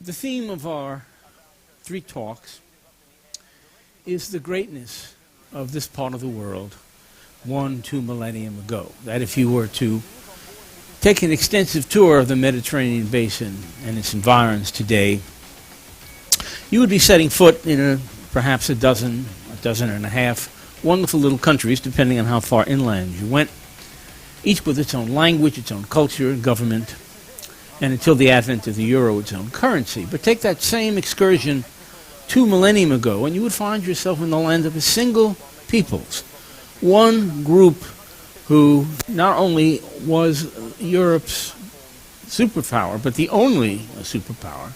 The theme of our 3 talks is the greatness of this part of the world 1-2 millennium ago. That if you were to take an extensive tour of the Mediterranean basin and its environs today, you would be setting foot in perhaps a dozen and a half wonderful little countries, depending on how far inland you went, each with its own language, its own culture and government, and until the advent of the euro, its own currency. But take that same excursion 2 millennium ago, and you would find yourself in the land of a single peoples, one group who not only was Europe's superpower, but the only superpower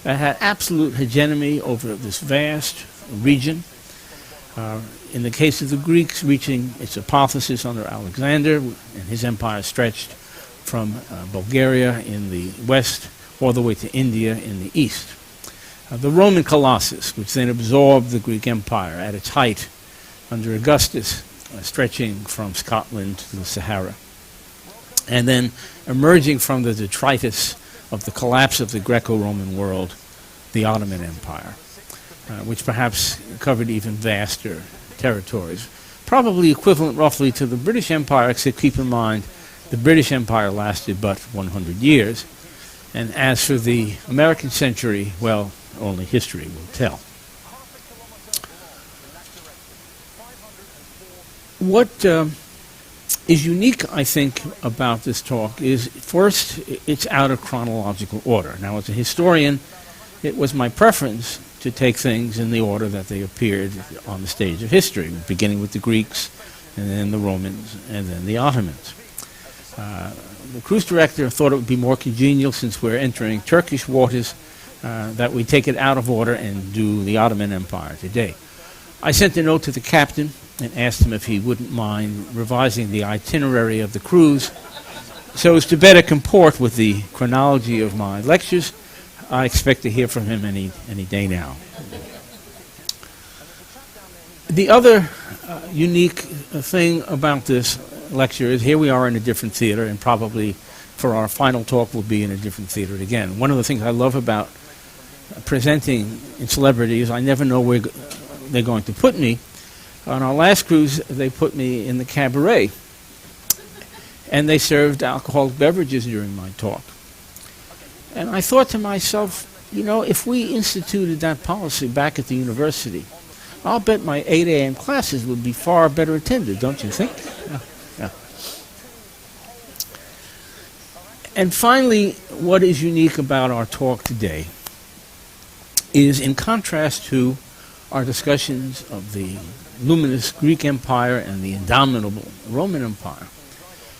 that had absolute hegemony over this vast region. In the case of the Greeks, reaching its apotheosis under Alexander, and his empire stretched from Bulgaria in the west all the way to India in the east. The Roman Colossus, which then absorbed the Greek Empire at its height under Augustus, stretching from Scotland to the Sahara. And then emerging from the detritus of the collapse of the Greco-Roman world, the Ottoman Empire, which perhaps covered even vaster territories, probably equivalent roughly to the British Empire, except keep in mind the British Empire lasted but 100 years. And as for the American century, well, only history will tell. What is unique, I think, about this talk is, first, it's out of chronological order. Now, as a historian, it was my preference to take things in the order that they appeared on the stage of history, beginning with the Greeks, and then the Romans, and then the Ottomans. The cruise director thought it would be more congenial, since we're entering Turkish waters, that we take it out of order and do the Ottoman Empire today. I sent a note to the captain and asked him if he wouldn't mind revising the itinerary of the cruise so as to better comport with the chronology of my lectures. I expect to hear from him any day now. The other unique thing about this lecture is here we are in a different theater, and probably for our final talk we'll be in a different theater again. One of the things I love about presenting in celebrity is I never know where they're going to put me. On our last cruise, they put me in the cabaret, and they served alcoholic beverages during my talk. And I thought to myself, you know, if we instituted that policy back at the university, I'll bet my 8 a.m. classes would be far better attended, don't you think? Yeah. And finally, what is unique about our talk today is, in contrast to our discussions of the luminous Greek Empire and the indomitable Roman Empire,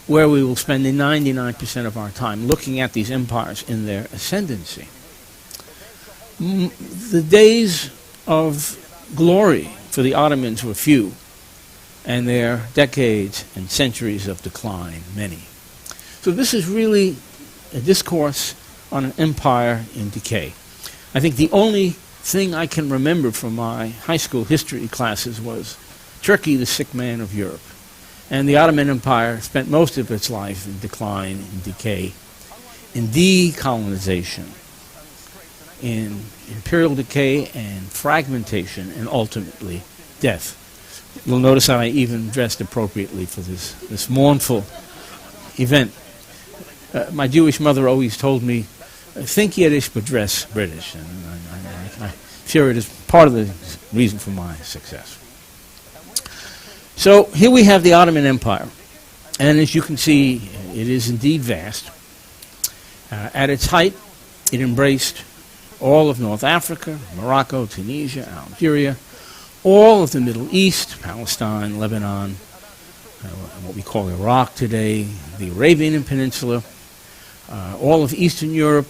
where we will spend 99% of our time looking at these empires in their ascendancy. The days of glory for the Ottomans were few, and their decades and centuries of decline many. So this is really a discourse on an empire in decay. I think the only thing I can remember from my high school history classes was Turkey, the sick man of Europe. And the Ottoman Empire spent most of its life in decline, in decay, in decolonization, in imperial decay and fragmentation, and ultimately death. You'll notice that I even dressed appropriately for this mournful event. My Jewish mother always told me, think Yiddish but dress British, and I'm sure it is part of the reason for my success. So here we have the Ottoman Empire, and as you can see, it is indeed vast. At its height, it embraced all of North Africa, Morocco, Tunisia, Algeria, all of the Middle East, Palestine, Lebanon, what we call Iraq today, the Arabian Peninsula, all of Eastern Europe,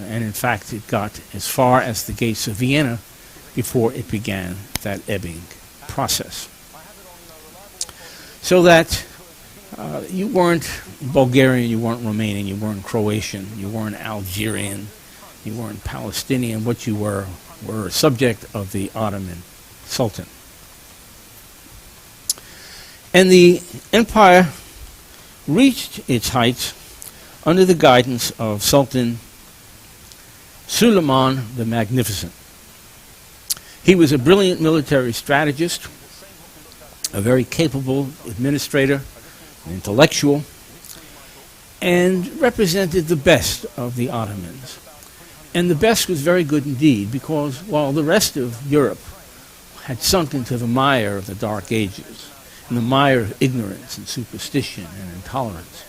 and in fact it got as far as the gates of Vienna before it began that ebbing process. So that you weren't Bulgarian, you weren't Romanian, you weren't Croatian, you weren't Algerian, you weren't Palestinian. What you were a subject of the Ottoman Sultan. And the empire reached its heights under the guidance of Sultan Suleiman the Magnificent. He was a brilliant military strategist, a very capable administrator, an intellectual, and represented the best of the Ottomans. And the best was very good indeed, because while the rest of Europe had sunk into the mire of the Dark Ages, in the mire of ignorance and superstition and intolerance,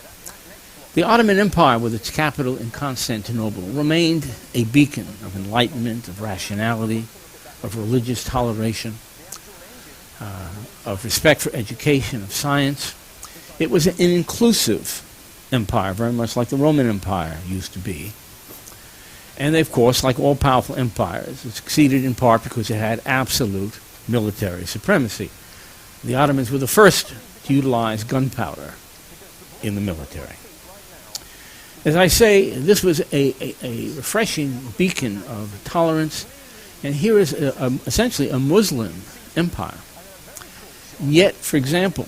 the Ottoman Empire, with its capital in Constantinople, remained a beacon of enlightenment, of rationality, of religious toleration, of respect for education, of science. It was an inclusive empire, very much like the Roman Empire used to be. And they, of course, like all powerful empires, it succeeded in part because it had absolute military supremacy. The Ottomans were the first to utilize gunpowder in the military. As I say, this was a refreshing beacon of tolerance, and here is essentially a Muslim empire. Yet, for example,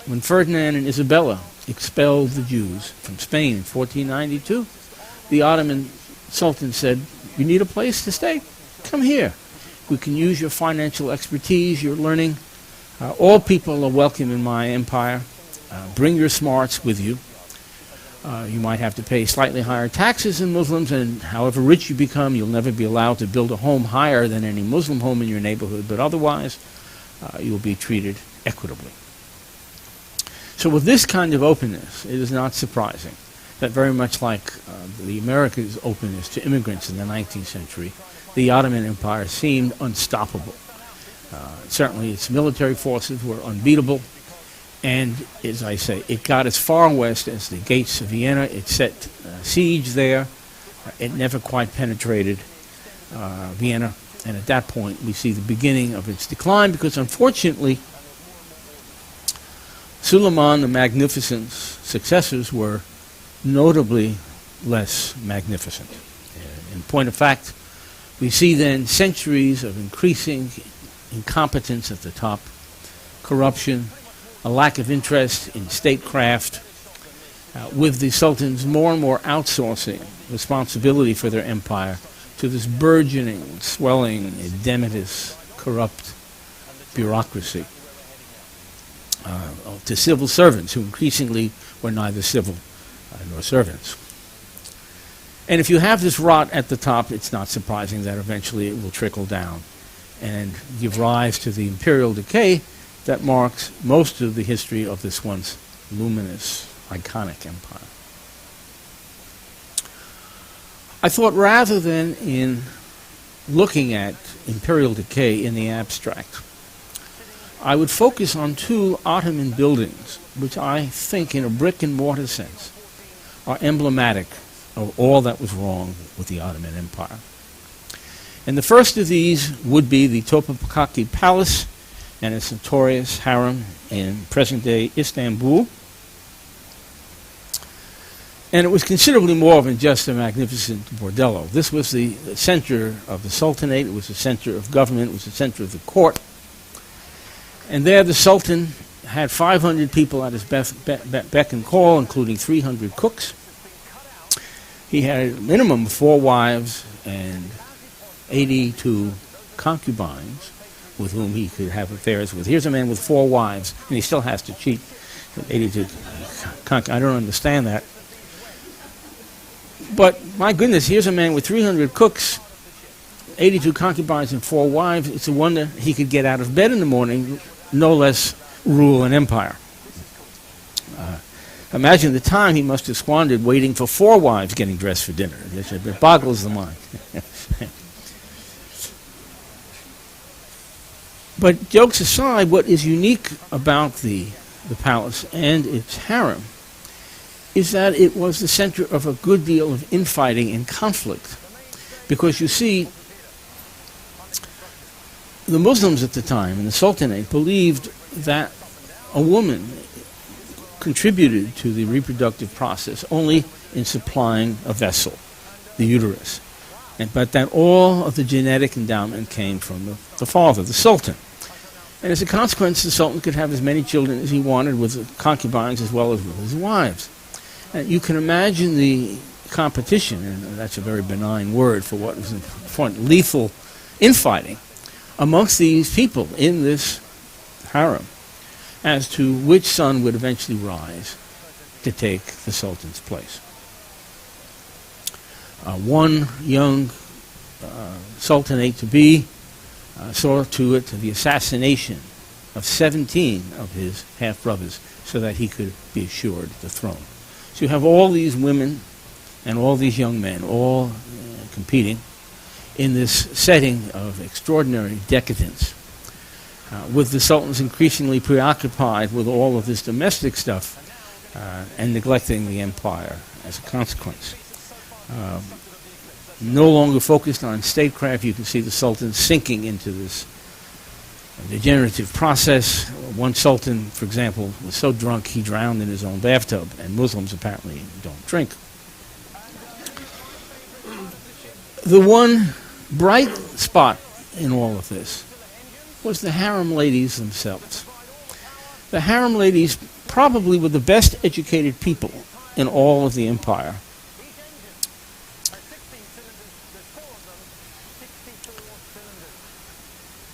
when Ferdinand and Isabella expelled the Jews from Spain in 1492, the Ottoman Sultan said, "You need a place to stay? Come here. We can use your financial expertise, your learning. All people are welcome in my empire. Bring your smarts with you. You might have to pay slightly higher taxes than Muslims, and however rich you become, you'll never be allowed to build a home higher than any Muslim home in your neighborhood, but otherwise, you'll be treated equitably." So with this kind of openness, it is not surprising that very much like the Americas' openness to immigrants in the 19th century, the Ottoman Empire seemed unstoppable. Certainly its military forces were unbeatable, and, as I say, it got as far west as the gates of Vienna. It set siege there. It never quite penetrated Vienna, and at that point we see the beginning of its decline, because unfortunately Suleiman the Magnificent's successors were notably less magnificent. In point of fact, we see then centuries of increasing incompetence at the top, corruption, a lack of interest in statecraft, with the sultans more and more outsourcing responsibility for their empire to this burgeoning, swelling, edematous, corrupt bureaucracy, to civil servants who increasingly were neither civil nor servants. And if you have this rot at the top, it's not surprising that eventually it will trickle down and give rise to the imperial decay that marks most of the history of this once luminous, iconic empire. I thought, rather than in looking at imperial decay in the abstract, I would focus on two Ottoman buildings, which I think, in a brick and mortar sense, are emblematic of all that was wrong with the Ottoman Empire. And the first of these would be the Topkapi Palace and its notorious harem in present-day Istanbul. And it was considerably more than just a magnificent bordello. This was the center of the Sultanate. It was the center of government. It was the center of the court. And there the Sultan had 500 people at his beck and call, including 300 cooks. He had a minimum of 4 wives and 82 concubines with whom he could have affairs with. Here's a man with 4 wives, and he still has to cheat. 82 I don't understand that. But, my goodness, here's a man with 300 cooks, 82 concubines, and 4 wives. It's a wonder he could get out of bed in the morning, no less rule an empire. Imagine the time he must have squandered waiting for 4 wives getting dressed for dinner. It boggles the mind. But jokes aside, what is unique about the palace and its harem is that it was the center of a good deal of infighting and conflict. Because you see, the Muslims at the time in the Sultanate believed that a woman contributed to the reproductive process only in supplying a vessel, the uterus, but that all of the genetic endowment came from the father, the Sultan. And as a consequence, the Sultan could have as many children as he wanted with concubines as well as with his wives. And you can imagine the competition, and that's a very benign word for what was in front, lethal infighting amongst these people in this harem as to which son would eventually rise to take the sultan's place. One young sultanate-to-be saw to it the assassination of 17 of his half-brothers so that he could be assured the throne. So you have all these women and all these young men all competing in this setting of extraordinary decadence, with the sultans increasingly preoccupied with all of this domestic stuff and neglecting the empire as a consequence. No longer focused on statecraft, you can see the sultans sinking into this degenerative process. One sultan, for example, was so drunk he drowned in his own bathtub, and Muslims apparently don't drink. The one bright spot in all of this was the harem ladies themselves. The harem ladies probably were the best educated people in all of the empire.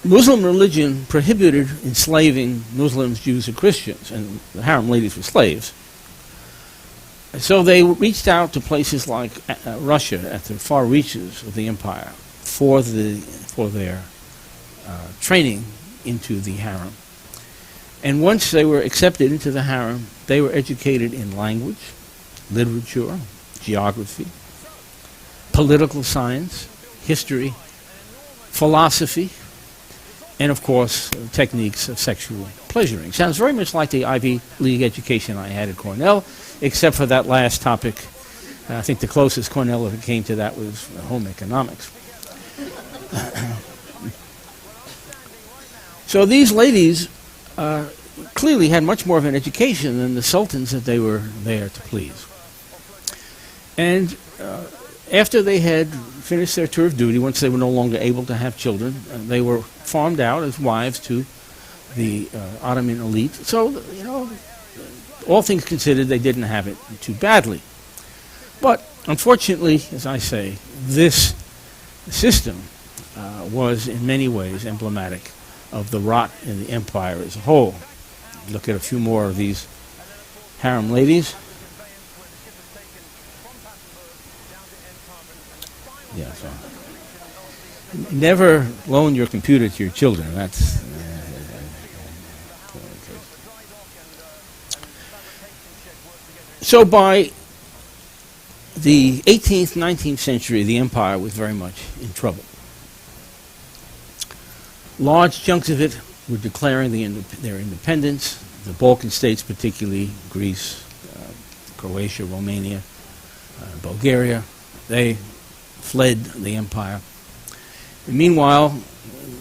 Muslim religion prohibited enslaving Muslims, Jews, and Christians, and the harem ladies were slaves. So they reached out to places like Russia at the far reaches of the empire for their training into the harem. And once they were accepted into the harem, they were educated in language, literature, geography, political science, history, philosophy, and of course, techniques of sexual pleasuring. Sounds very much like the Ivy League education I had at Cornell, except for that last topic. I think the closest Cornell ever came to that was home economics. So these ladies clearly had much more of an education than the sultans that they were there to please. And after they had finished their tour of duty, once they were no longer able to have children, they were farmed out as wives to the Ottoman elite. So, you know, all things considered, they didn't have it too badly. But unfortunately, as I say, this system was in many ways emblematic of the rot in the empire as a whole. Look at a few more of these harem ladies. Yeah, so never loan your computer to your children. That's so by the 18th, 19th century, the empire was very much in trouble. Large chunks of it were declaring their independence. The Balkan states, particularly Greece, Croatia, Romania, Bulgaria, they fled the empire. And meanwhile,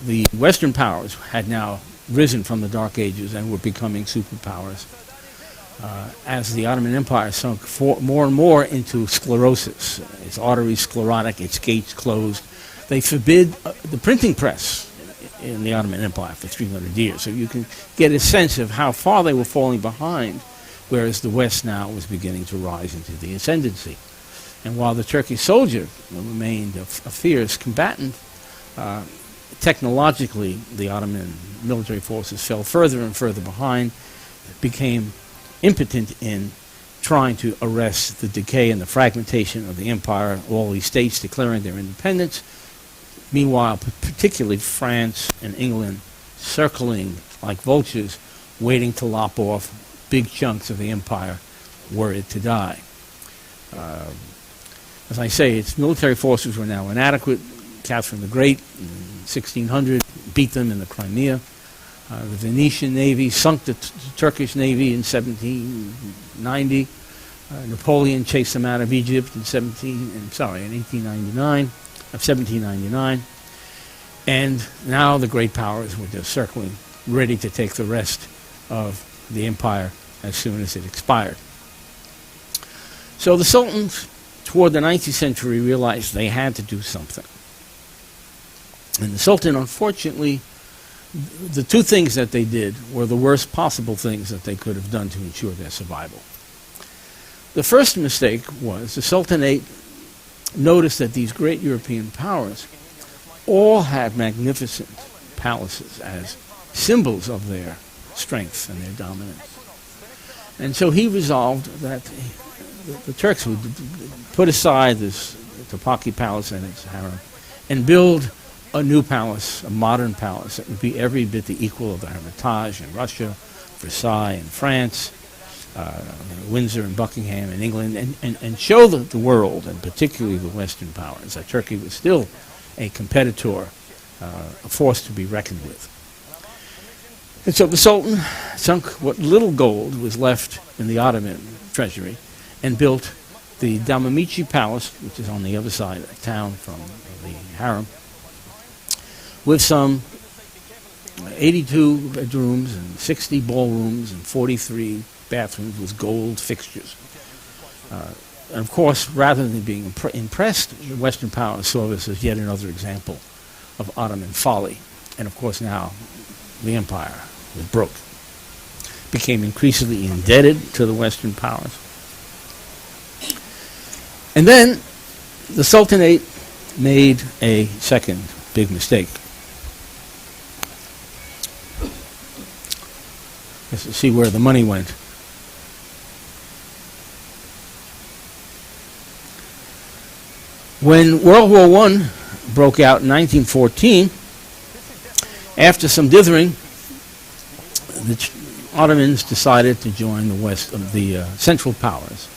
the Western powers had now risen from the Dark Ages and were becoming superpowers. As the Ottoman Empire sunk more and more into sclerosis, its arteries sclerotic, its gates closed, they forbid the printing press in the Ottoman Empire for 300 years. So you can get a sense of how far they were falling behind, whereas the West now was beginning to rise into the ascendancy. And while the Turkish soldier remained a fierce combatant, technologically the Ottoman military forces fell further and further behind, became impotent in trying to arrest the decay and the fragmentation of the empire, all these states declaring their independence. Meanwhile, particularly France and England circling like vultures, waiting to lop off big chunks of the empire were it to die. As I say, its military forces were now inadequate. Catherine the Great in 1600 beat them in the Crimea. The Venetian navy sunk the Turkish navy in 1790. Napoleon chased them out of Egypt in 1799. And now the great powers were just circling, ready to take the rest of the empire as soon as it expired. So the sultans, toward the 19th century, realized they had to do something. And the sultan, unfortunately, the two things that they did were the worst possible things that they could have done to ensure their survival. The first mistake was the Sultanate noticed that these great European powers all had magnificent palaces as symbols of their strength and their dominance. And so he resolved that the Turks would put aside this Topkapi palace and its harem and build a new palace, a modern palace that would be every bit the equal of the Hermitage in Russia, Versailles in France, Windsor and Buckingham in England, and show the world, and particularly the Western powers, that Turkey was still a competitor, a force to be reckoned with. And so the Sultan sunk what little gold was left in the Ottoman treasury and built the Damamici Palace, which is on the other side of the town from the harem, with some 82 bedrooms and 60 ballrooms and 43 bathrooms with gold fixtures. And of course, rather than being impressed, the Western powers saw this as yet another example of Ottoman folly. And of course now the empire was broke, became increasingly indebted to the Western powers. And then the Sultanate made a second big mistake. Let's see where the money went. When World War I broke out in 1914, after some dithering, the Ottomans decided to join the Central Powers,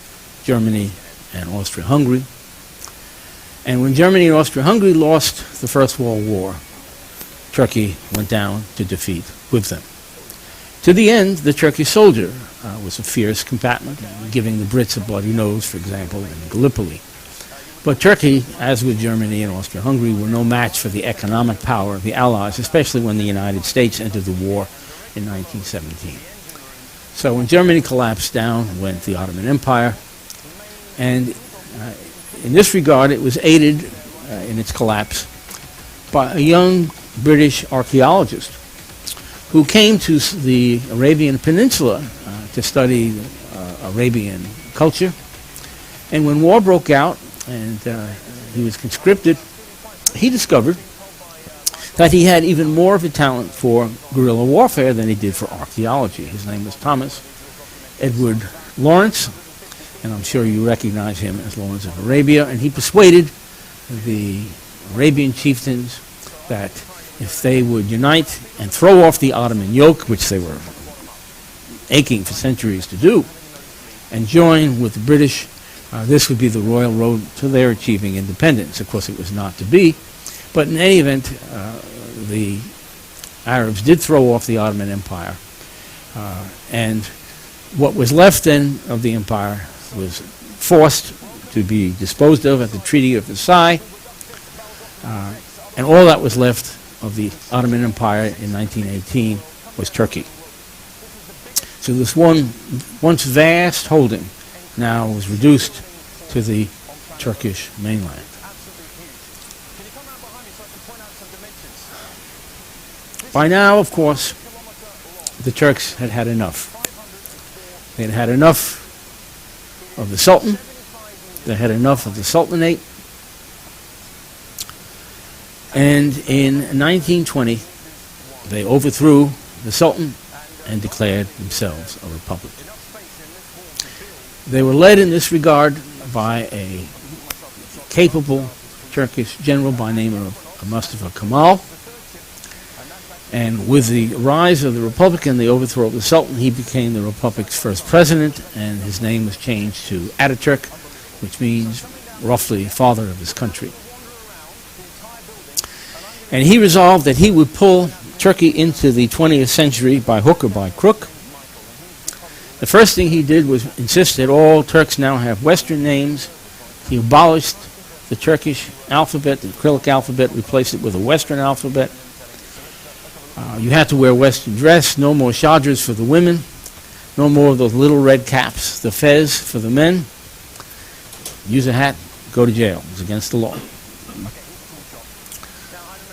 Germany and Austria-Hungary. And when Germany and Austria-Hungary lost the First World War, Turkey went down to defeat with them. To the end, the Turkish soldier was a fierce combatant, giving the Brits a bloody nose, for example, in Gallipoli. But Turkey, as with Germany and Austria-Hungary, were no match for the economic power of the Allies, especially when the United States entered the war in 1917. So when Germany collapsed, down went the Ottoman Empire. And in this regard, it was aided in its collapse by a young British archaeologist who came to the Arabian Peninsula to study Arabian culture. And when war broke out and he was conscripted, he discovered that he had even more of a talent for guerrilla warfare than he did for archaeology. His name was Thomas Edward Lawrence, and I'm sure you recognize him as Lawrence of Arabia. And he persuaded the Arabian chieftains that if they would unite and throw off the Ottoman yoke, which they were aching for centuries to do, and join with the British, this would be the royal road to their achieving independence. Of course, it was not to be. But in any event, the Arabs did throw off the Ottoman Empire. And what was left then of the empire was forced to be disposed of at the Treaty of Versailles. And all that was left of the Ottoman Empire in 1918 was Turkey. So this once vast holding now was reduced to the Turkish mainland. By now, of course, the Turks had had enough. They had had enough of the Sultan. They had enough of the Sultanate. And in 1920, they overthrew the Sultan and declared themselves a republic. They were led in this regard by a capable Turkish general by name of Mustafa Kemal. And with the rise of the Republic and the overthrow of the Sultan, he became the Republic's first president, and his name was changed to Ataturk, which means roughly father of his country. And he resolved that he would pull Turkey into the 20th century by hook or by crook. The first thing he did was insist that all Turks now have Western names. He abolished the Turkish alphabet, the Cyrillic alphabet, replaced it with a Western alphabet. You had to wear Western dress, no more shadras for the women, no more of those little red caps, the fez for the men. Use a hat, go to jail. It was against the law.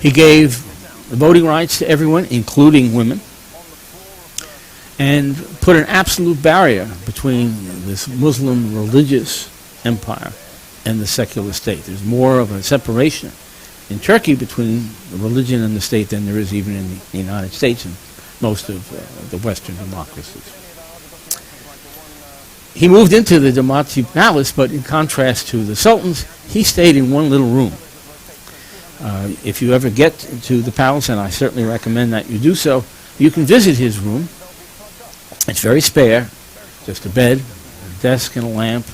He gave the voting rights to everyone, including women. and put an absolute barrier between this Muslim religious empire and the secular state. There's more of a separation in Turkey between the religion and the state than there is even in the United States and most of the Western democracies. He moved into the Topkapi palace, but in contrast to the sultans, he stayed in one little room. If you ever get to the palace, and I certainly recommend that you do so, you can visit his room. It's very spare, just a bed, a desk and a lamp,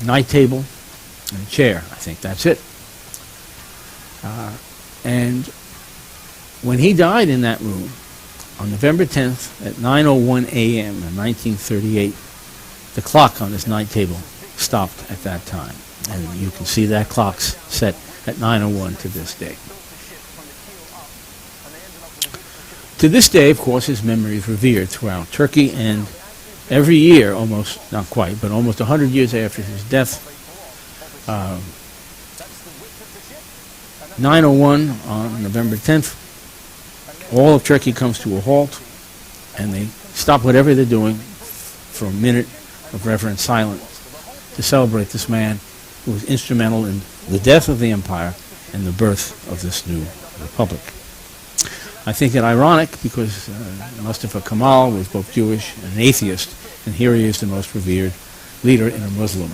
night table, and a chair. I think that's it. And when he died in that room, on November 10th at 9:01 a.m. in 1938, the clock on his night table stopped at that time. And you can see that clock's set at 9:01 to this day. To this day, of course, his memory is revered throughout Turkey, and every year, almost, not quite, but almost 100 years after his death, 9:01 on November 10th, all of Turkey comes to a halt, and they stop whatever they're doing for a minute of reverent silence to celebrate this man who was instrumental in the death of the empire and the birth of this new republic. I think it ironic because Mustafa Kemal was both Jewish and an atheist, and here he is, the most revered leader in a Muslim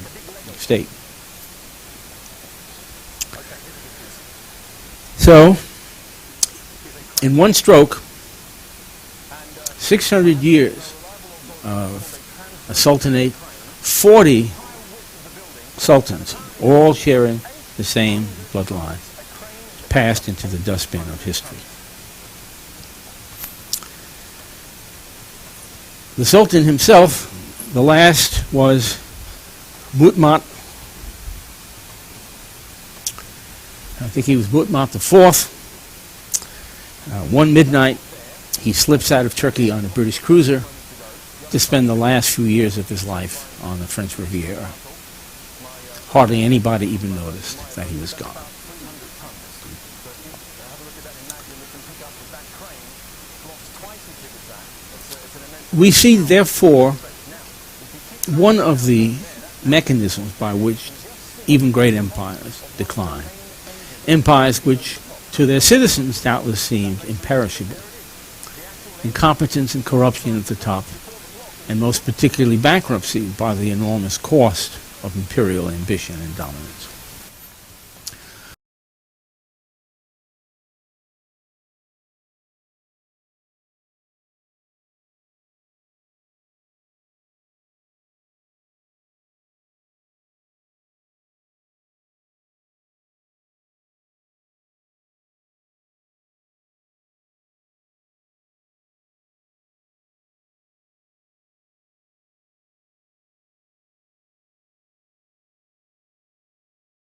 state. So, in one stroke, 600 years of a sultanate, 40 sultans, all sharing the same bloodline, passed into the dustbin of history. The Sultan himself, the last, was Mutmat. I think he was Mutmat IV. One midnight, he slips out of Turkey on a British cruiser to spend the last few years of his life on the French Riviera. Hardly anybody even noticed that he was gone. We see, therefore, one of the mechanisms by which even great empires decline. Empires which, to their citizens, doubtless seemed imperishable. Incompetence and corruption at the top, and most particularly bankruptcy by the enormous cost of imperial ambition and dominance.